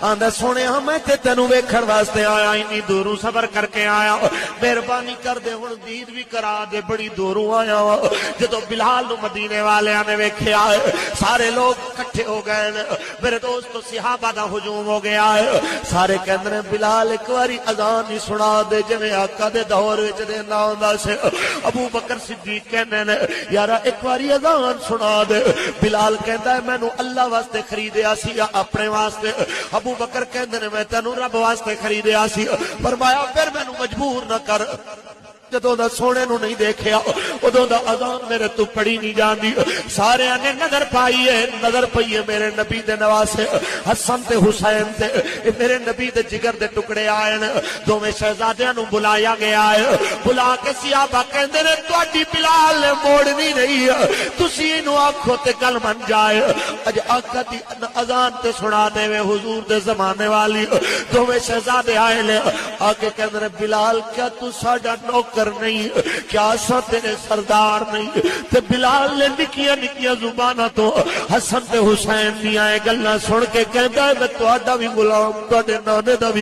آندا سونے میں تے تینوں ویکھن واسطے آیا انی دوروں سفر کر کے آیا مہربانی کر دے ہن دید بھی کرا دے بڑی دوروں آیا جدو بلال نو مدینے والیاں نے ویکھیا سارے لوگ کٹھے ہو گئے میرے دوستو صحابہ دا ہجوم ہو گیا ہے سارے کہندے نے بلال ایک واری اذان ہی سنا دے جویں آقا دے دور وچ دینا ہوندا سی ابو بکر صدیق کہندے نے یارا ایک واری اذان سنا دے بلال کہندا ہے مینوں اللہ واسطے خریدیا سی یا اپنے واسطے ابو بکر کہندے نے میں تینوں رب واسطے خریدیا سی فرمایا پھر مینوں مجبور نہ کر جدوں دا سونے نو نہیں دیکھیا ادوں دا اذان میرے تو پڑی نہیں جاندی سارے نے نظر پائی ہے نظر پئی ہے میرے نبی دے نواسے حسن تے حسین تے میرے نبی دے جگر دے ٹکڑے آئے دوویں شہزادیاں نو بلایا گیا ہے بلا کے صحابہ کہندے نے تہاڈی بلال نے موڑنی نہیں تسی اینو آکھو تے گل من جائے اج آقا دی اذان تے سنا دے وے حضور دے زمانے والی دوویں شہزادے آئے نے آ کے کہندے نے بلال کیا تو ساڈا نوکر نہیں کیا سا تیرے سردار نہیں تے بلال نے نکیاں نکیاں زباناں تو حسن تے حسین دیاں گلاں سن کے کہندا ہے میں تہاڈا بھی غلام تہاڈے نانے دا بھی